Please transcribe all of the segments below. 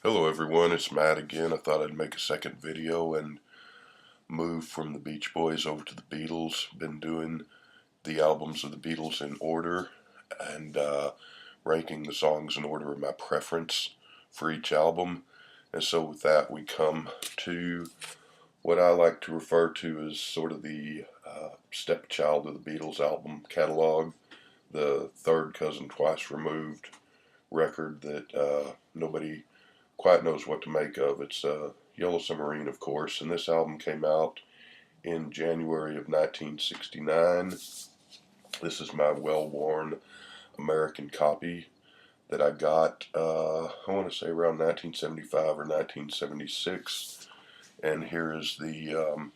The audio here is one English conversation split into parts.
Hello everyone, it's Matt again. I thought I'd make a second video and move from the Beach Boys over to the Beatles. Been doing the albums of the Beatles in order and ranking the songs in order of my preference for each album. And so with that we come to what I like to refer to as sort of the stepchild of the Beatles album catalog, the third cousin twice removed record that nobody quite knows what to make of. It's Yellow Submarine, of course, and this album came out in January of 1969. This is my well-worn American copy that I got, I want to say around 1975 or 1976. And here is the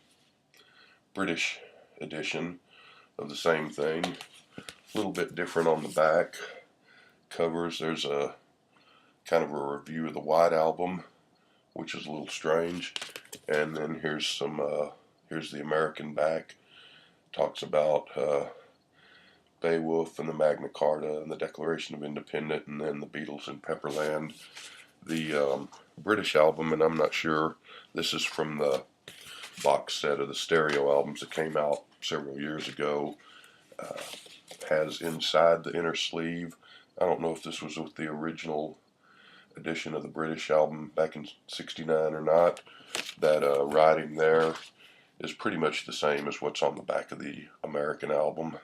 British edition of the same thing. A little bit different on the back covers. There's a kind of a review of the White Album, which is a little strange. And then here's here's the American back. Talks about Beowulf and the Magna Carta and the Declaration of Independence, and then the Beatles and Pepperland. The British album, and I'm not sure, this is from the box set of the stereo albums that came out several years ago, has inside the inner sleeve, I don't know if this was with the original edition of the British album back in '69 or not, that writing there is pretty much the same as what's on the back of the American album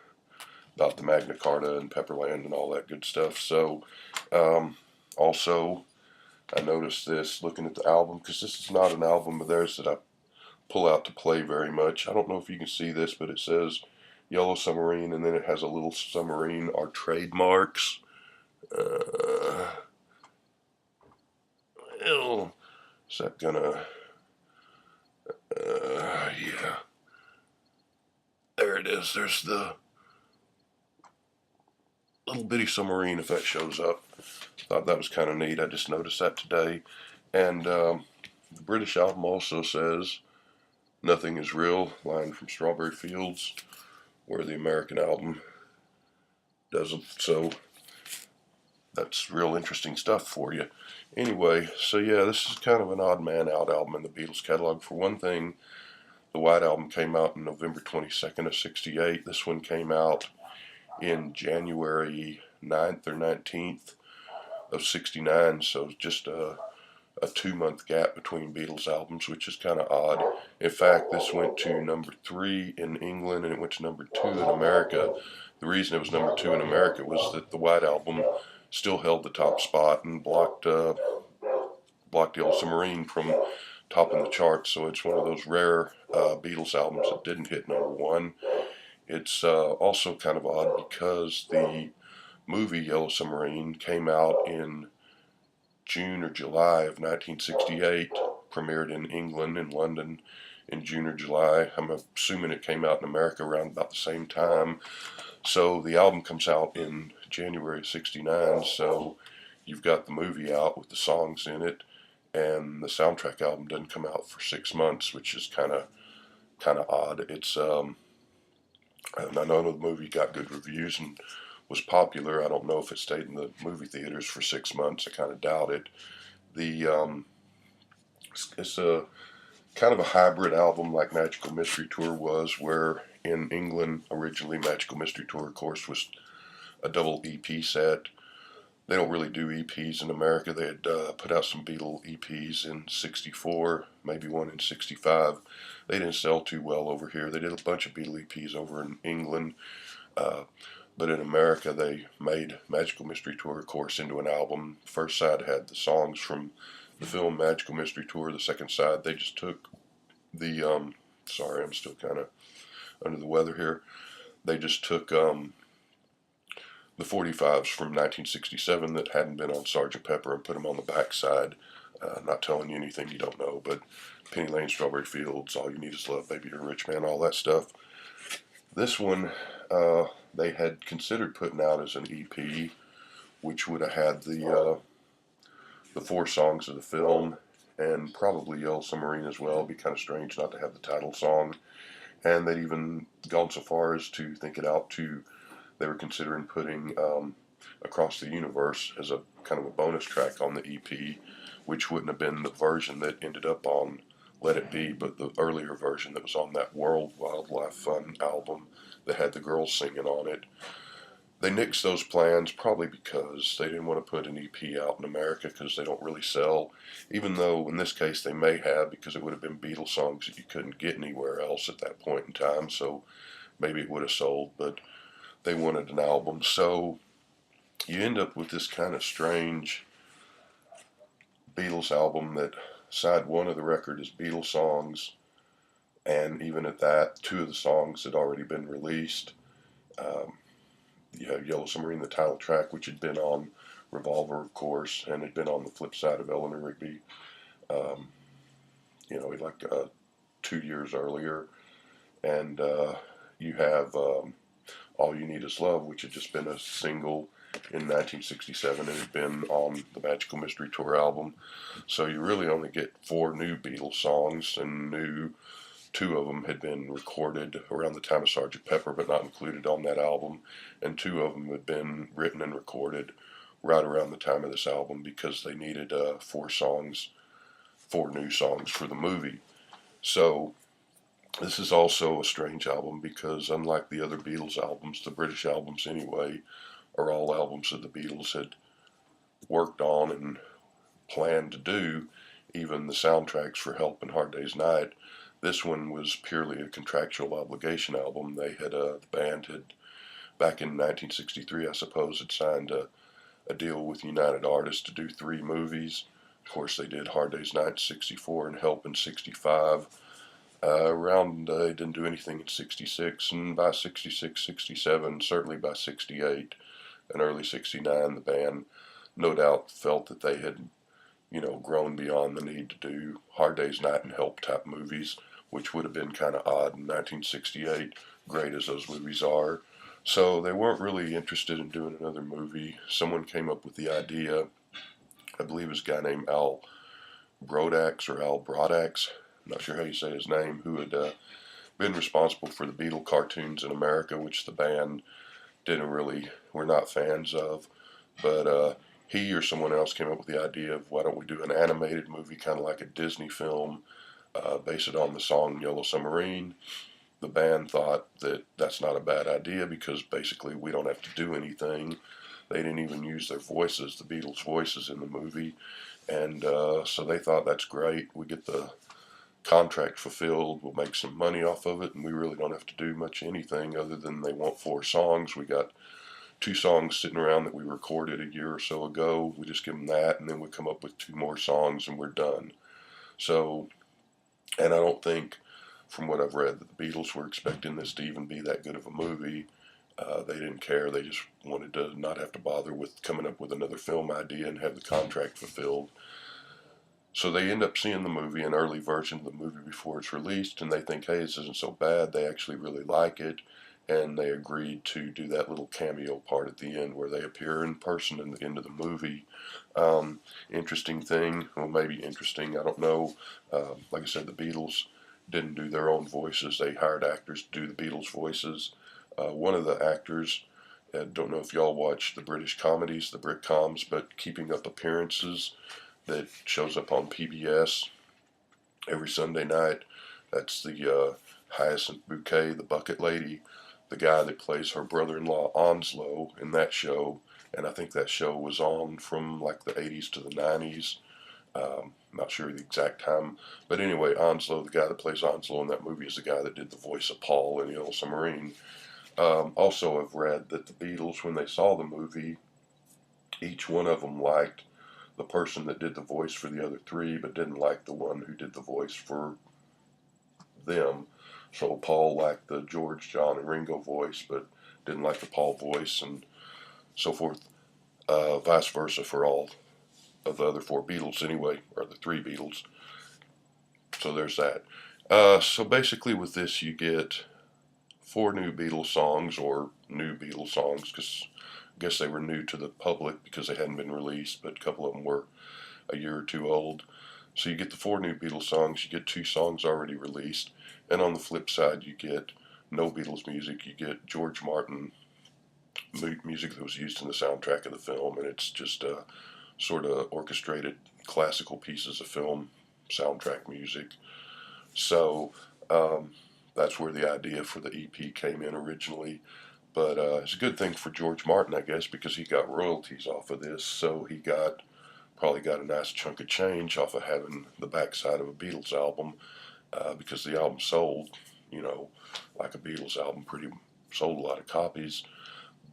about the Magna Carta and Pepperland and all that good stuff. So also I noticed this looking at the album, because this is not an album of theirs that I pull out to play very much. I don't know if you can see this, but it says Yellow Submarine, and then it has a little submarine, our trademarks. Well, is that gonna, yeah, there it is. There's the little bitty submarine, if that shows up. Thought that was kind of neat. I just noticed that today. And the British album also says Nothing Is Real, line from Strawberry Fields, where the American album doesn't. So that's real interesting stuff for you. Anyway, so yeah, this is kind of an odd man out album in the Beatles catalog. For one thing, the White Album came out on November 22nd of '68. This one came out in January 9th or 19th of '69, so just a 2-month gap between Beatles albums, which is kind of odd. In fact, this went to number 3 in England and it went to number 2 in America. The reason it was number 2 in America was that the White Album still held the top spot and blocked Yellow Submarine from topping the charts. So it's one of those rare Beatles albums that didn't hit number 1. It's also kind of odd because the movie Yellow Submarine came out in June or July of 1968, premiered in England and London in June or July. I'm assuming it came out in America around about the same time. So the album comes out in January of '69, so you've got the movie out with the songs in it, and the soundtrack album doesn't come out for 6 months, which is kind of odd. It's and I know the movie got good reviews and was popular. I don't know if it stayed in the movie theaters for 6 months. I kind of doubt it. The it's a kind of a hybrid album like Magical Mystery Tour was, where in England originally Magical Mystery Tour, of course, was a double EP set. They don't really do EPs in America. They had put out some Beatle EPs in '64, maybe one in '65. They didn't sell too well over here. They did a bunch of Beatle EPs over in England. But in America, they made Magical Mystery Tour, of course, into an album. The first side had the songs from the film Magical Mystery Tour. The second side, they just took the, sorry, I'm still kind of under the weather here. They just took the 45s from 1967 that hadn't been on Sgt. Pepper and put them on the backside. Not telling you anything you don't know, but Penny Lane, Strawberry Fields, All You Need Is Love, Baby You're a Rich Man, all that stuff. This one, they had considered putting out as an EP, which would have had the 4 songs of the film and probably Yellow Submarine as well. It'd be kind of strange not to have the title song. And they'd even gone so far as to think it out to, they were considering putting Across the Universe as a kind of a bonus track on the EP, which wouldn't have been the version that ended up on Let It Be, but the earlier version that was on that World Wildlife Fund album that had the girls singing on it. They nixed those plans probably because they didn't want to put an EP out in America because they don't really sell, even though in this case they may have, because it would have been Beatles songs that you couldn't get anywhere else at that point in time, so maybe it would have sold, but they wanted an album. So you end up with this kind of strange Beatles album that side one of the record is Beatles songs, and even at that, two of the songs had already been released. Um, you have Yellow Submarine, the title track, which had been on Revolver, of course, and had been on the flip side of Eleanor Rigby, um, like 2 years earlier. And you have All You Need Is Love, which had just been a single in 1967 and had been on the Magical Mystery Tour album. So you really only get 4 new Beatles songs, and 2 of them had been recorded around the time of Sgt. Pepper, but not included on that album, and 2 of them had been written and recorded right around the time of this album because they needed 4 new songs for the movie. So this is also a strange album because unlike the other Beatles albums, the British albums anyway, are all albums that the Beatles had worked on and planned to do, even the soundtracks for Help and Hard Day's Night. This one was purely a contractual obligation album. The band had, back in 1963, I suppose, had signed a deal with United Artists to do 3 movies. Of course, they did Hard Day's Night in 64 and Help in 65. They didn't do anything in 66, and by 66, 67, certainly by 68 and early 69, the band no doubt felt that they had, grown beyond the need to do Hard Day's Night and Help type movies, which would have been kind of odd in 1968, great as those movies are. So they weren't really interested in doing another movie. Someone came up with the idea, I believe it was a guy named Al Brodax, I'm not sure how you say his name, who had been responsible for the Beatle cartoons in America, which the band were not fans of. But he or someone else came up with the idea of, why don't we do an animated movie, kind of like a Disney film, base it on the song Yellow Submarine. The band thought that that's not a bad idea because basically we don't have to do anything. They didn't even use their voices, the Beatles' voices in the movie. And so they thought, that's great. We get the contract fulfilled, we'll make some money off of it, and we really don't have to do much anything other than they want 4 songs. We got 2 songs sitting around that we recorded a year or so ago. We just give them that, and then we come up with 2 more songs, and we're done. So, and I don't think, from what I've read, that the Beatles were expecting this to even be that good of a movie. They didn't care. They just wanted to not have to bother with coming up with another film idea and have the contract fulfilled. So they end up seeing the movie, an early version of the movie before it's released, and they think, hey, this isn't so bad. They actually really like it, and they agreed to do that little cameo part at the end where they appear in person in the end of the movie. Interesting thing, well, maybe interesting, I don't know. Like I said, the Beatles didn't do their own voices. They hired actors to do the Beatles' voices. One of the actors, I don't know if y'all watch the British comedies, the Britcoms, but Keeping Up Appearances, that shows up on PBS every Sunday night. That's the Hyacinth Bouquet, the bucket lady, the guy that plays her brother-in-law Onslow in that show. And I think that show was on from like the 80s to the 90s. Not sure the exact time. But anyway, Onslow, the guy that plays Onslow in that movie, is the guy that did the voice of Paul in Yellow Submarine. Also, I've read that the Beatles, when they saw the movie, each one of them liked the person that did the voice for the other 3, but didn't like the one who did the voice for them. So Paul liked the George, John, and Ringo voice, but didn't like the Paul voice, and so forth. Vice versa for all of the other 4 Beatles anyway, or the 3 Beatles. So there's that. So basically with this you get 4 new Beatles songs, or new Beatles songs, because I guess they were new to the public because they hadn't been released, but a couple of them were a year or 2 old. So you get the 4 new Beatles songs, you get 2 songs already released, and on the flip side you get no Beatles music. You get George Martin music that was used in the soundtrack of the film, and it's just sort of orchestrated classical pieces of film soundtrack music. So that's where the idea for the EP came in originally. But it's a good thing for George Martin, I guess, because he got royalties off of this. So he probably got a nice chunk of change off of having the backside of a Beatles album, because the album sold, you know, like a Beatles album, pretty sold a lot of copies.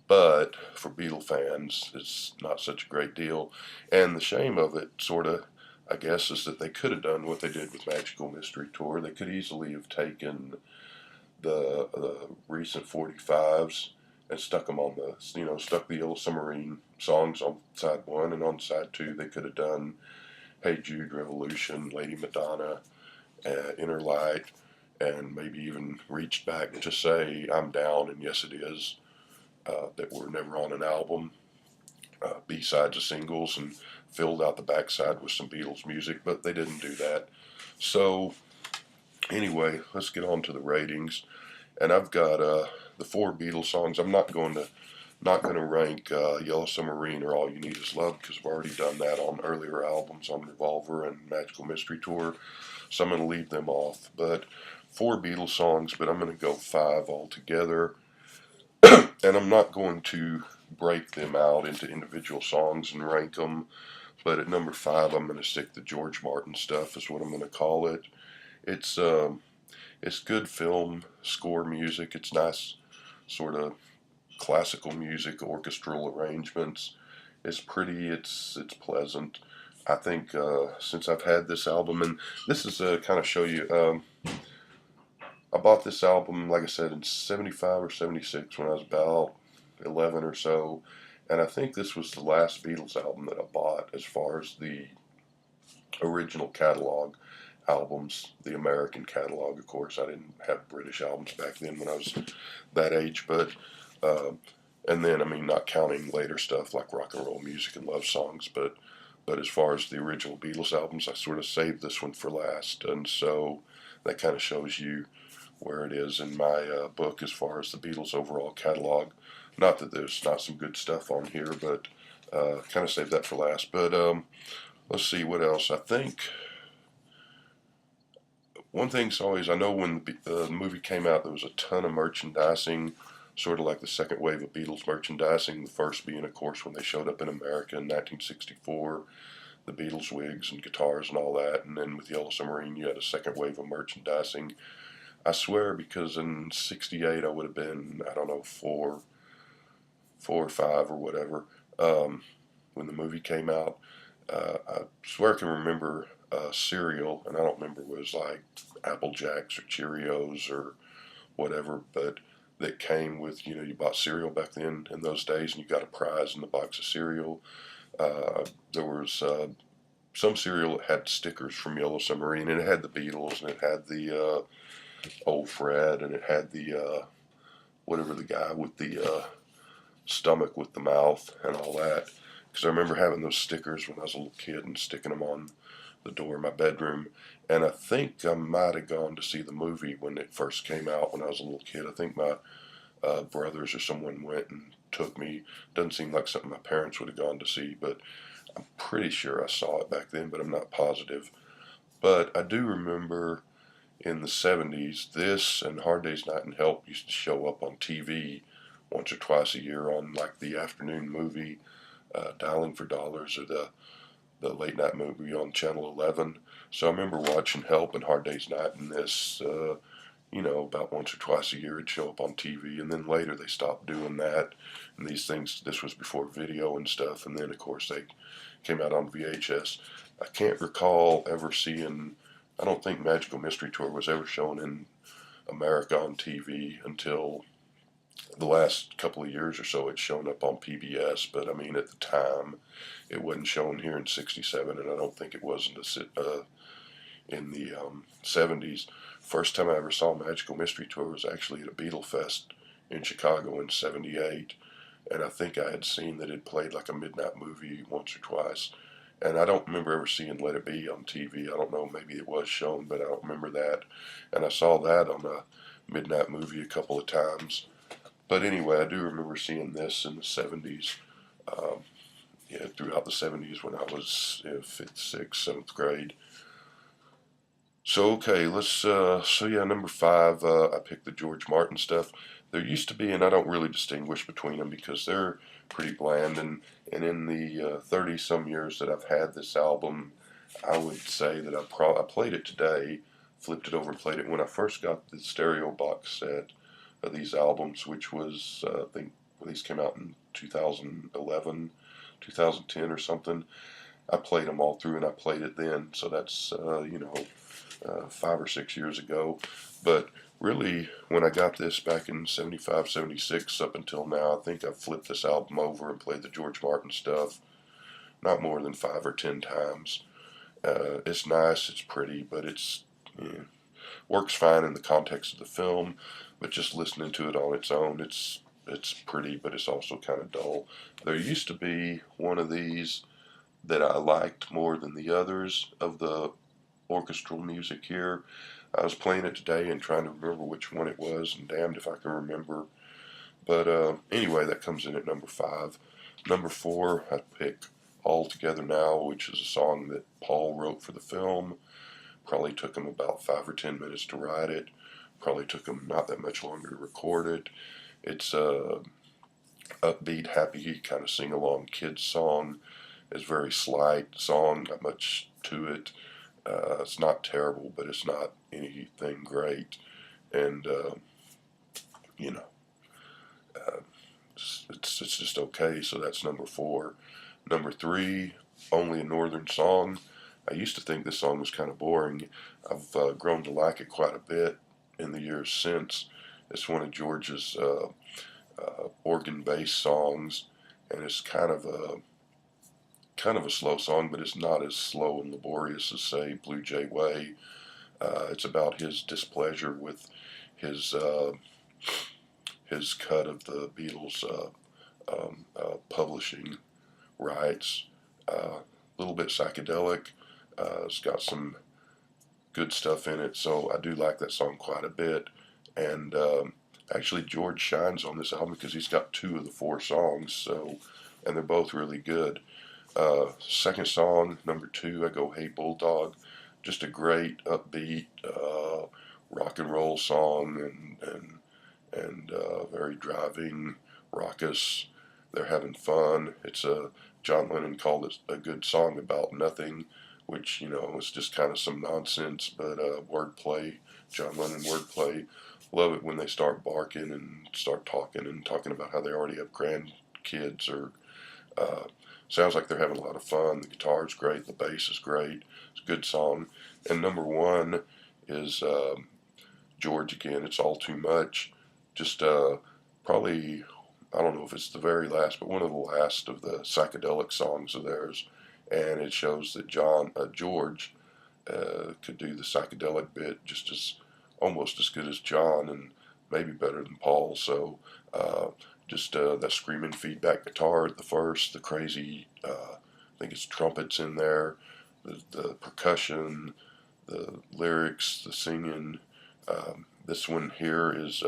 But for Beatle fans, it's not such a great deal. And the shame of it, sort of, I guess, is that they could have done what they did with Magical Mystery Tour. They could easily have taken the recent 45s and stuck them on the, stuck the Yellow Submarine songs on side one, and on side two they could have done Hey Jude, Revolution, Lady Madonna, Inner Light, and maybe even reached back to say I'm Down and Yes It Is, that were never on an album, B-sides of singles, and filled out the backside with some Beatles music, but they didn't do that. So anyway, let's get on to the ratings. And I've got the four Beatles songs. I'm not going to rank Yellow Submarine or All You Need Is Love, because I've already done that on earlier albums on Revolver and Magical Mystery Tour. So I'm going to leave them off. But four Beatles songs, but I'm going to go five altogether. And I'm not going to break them out into individual songs and rank them. But at number five, I'm going to stick the George Martin stuff, is what I'm going to call it. It's good film score music. It's nice, sort of classical music, orchestral arrangements. It's pretty. It's pleasant. I think since I've had this album, and this is kind of show you. I bought this album, like I said, in '75 or '76 when I was about 11 or so, and I think this was the last Beatles album that I bought as far as the original catalog albums, the American catalog. Of course, I didn't have British albums back then when I was that age, but uh, and then, I mean, not counting later stuff like rock and roll music and love songs, but as far as the original Beatles albums, I sort of saved this one for last, and so that kind of shows you where it is in my book as far as the Beatles overall catalog. Not that there's not some good stuff on here, but kind of saved that for last. But let's see what else. I think one thing's always, I know when the movie came out, there was a ton of merchandising, sort of like the second wave of Beatles merchandising. The first being, of course, when they showed up in America in 1964, the Beatles wigs and guitars and all that. And then with Yellow Submarine, you had a second wave of merchandising. I swear, because in '68 I would have been, I don't know, four or five or whatever, when the movie came out. I swear I can remember cereal, and I don't remember what it was like, Apple Jacks or Cheerios or whatever, but that came with, you bought cereal back then in those days, and you got a prize in the box of cereal. There was some cereal that had stickers from Yellow Submarine, and it had the Beatles, and it had the Old Fred, and it had the whatever, the guy with the stomach with the mouth and all that. Because I remember having those stickers when I was a little kid and sticking them on the door of my bedroom. And I think I might have gone to see the movie when it first came out when I was a little kid. I think my brothers or someone went and took me. Doesn't seem like something my parents would have gone to see, but I'm pretty sure I saw it back then, but I'm not positive. But I do remember in the '70s, this and Hard Day's Night and Help used to show up on TV once or twice a year on like the afternoon movie, Dialing for Dollars, or the late night movie on Channel 11. So I remember watching Help and Hard Day's Night and this, about once or twice a year it'd show up on TV, and then later they stopped doing that. And these things, this was before video and stuff, and then of course they came out on VHS. I can't recall ever seeing, I don't think Magical Mystery Tour was ever shown in America on TV until the last couple of years or so. It's shown up on PBS, but I mean, at the time, it wasn't shown here in '67, and I don't think it was in the '70s. First time I ever saw Magical Mystery Tour was actually at a Beatle Fest in Chicago in '78, and I think I had seen that it played like a midnight movie once or twice. And I don't remember ever seeing Let It Be on TV. I don't know, maybe it was shown, but I don't remember that. And I saw that on a midnight movie a couple of times. But anyway, I do remember seeing this in the 70s. Yeah, throughout the 70s when I was fifth, sixth, seventh grade. So okay, let's. So yeah, number five. I picked the George Martin stuff. There used to be, and I don't really distinguish between them because they're pretty bland. And in the 30 some years that I've had this album, I would say that I played it today, flipped it over and played it when I first got the stereo box set of these albums, which was I think these came out in 2011, 2010 or something. I played them all through and I played it then, so that's 5 or 6 years ago. But really, when I got this back in 75, 76 up until now, I think I've flipped this album over and played the George Martin stuff not more than 5 or 10 times. It's nice, it's pretty, but it's works fine in the context of the film. But just listening to it on its own, it's pretty, but it's also kind of dull. There used to be one of these that I liked more than the others of the orchestral music here. I was playing it today and trying to remember which one it was, and damned if I can remember. But anyway, that comes in at number five. Number four, I pick All Together Now, which is a song that Paul wrote for the film. Probably took him about 5 or 10 minutes to write it. Probably took him not that much longer to record it. It's a upbeat, happy, kind of sing-along kids song. It's a very slight song, not much to it. It's not terrible, but it's not anything great. And, you know, uh, it's just okay. So that's number four. Number three, Only a Northern Song. I used to think this song was kind of boring. I've grown to like it quite a bit in the years since. It's one of George's organ-based songs, and it's kind of a slow song, but it's not as slow and laborious as, say, Blue Jay Way. It's about his displeasure with his his cut of the Beatles publishing rights. A little bit psychedelic. It's got some good stuff in it, so I do like that song quite a bit. And actually, George shines on this album because he's got two of the four songs, so and they're both really good. Second song, number two, I go Hey Bulldog. Just a great upbeat rock and roll song and very driving, raucous. They're having fun. It's a John Lennon called it a good song about nothing, which is just kind of some nonsense, but wordplay, John Lennon wordplay. Love it when they start barking and start talking about how they already have grandkids or. Sounds like they're having a lot of fun. The guitar's great. The bass is great. It's a good song. And number one is George again. It's All Too Much. Just probably, I don't know if it's the very last, but one of the last of the psychedelic songs of theirs. And it shows that George could do the psychedelic bit just almost as good as John and maybe better than Paul. So just that screaming feedback guitar at the first, the crazy, I think it's trumpets in there, the percussion, the lyrics, the singing. This one here is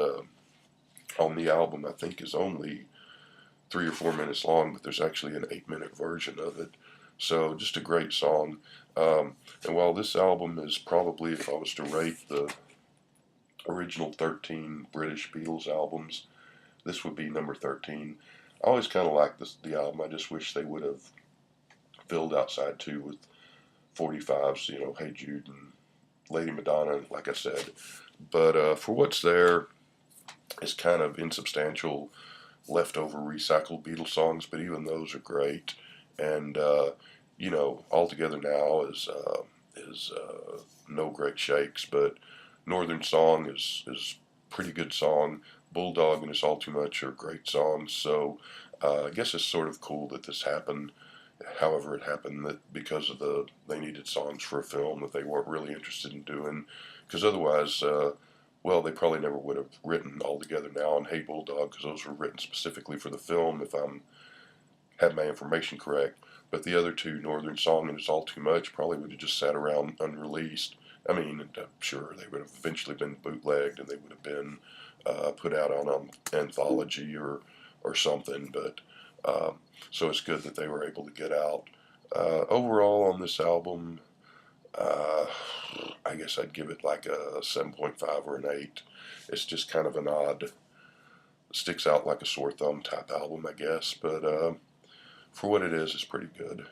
on the album, I think, is only 3 or 4 minutes long, but there's actually an 8-minute version of it. So just a great song. And while this album is probably, if I was to rate the original 13 British Beatles albums, this would be number 13. I always kind of liked the album. I just wish they would have filled outside two with 45s, Hey Jude and Lady Madonna, like I said. But for what's there, it's kind of insubstantial, leftover recycled Beatles songs, but even those are great. And, All Together Now is no great shakes, but Northern Song is pretty good song. Bulldog and It's All Too Much are great songs. So I guess it's sort of cool that this happened. However, it happened that because of they needed songs for a film that they weren't really interested in doing. Because otherwise, they probably never would have written All Together Now and Hey Bulldog, because those were written specifically for the film, if I'm have my information correct. But the other two, Northern Song and It's All Too Much, probably would have just sat around unreleased. I mean, I'm sure they would have eventually been bootlegged and they would have been put out on an anthology or something. But so it's good that they were able to get out. Overall, on this album, uh, I guess I'd give it like a 7.5 or an 8. It's just kind of an odd, sticks out like a sore thumb type album, I guess. But for what it is, it's pretty good.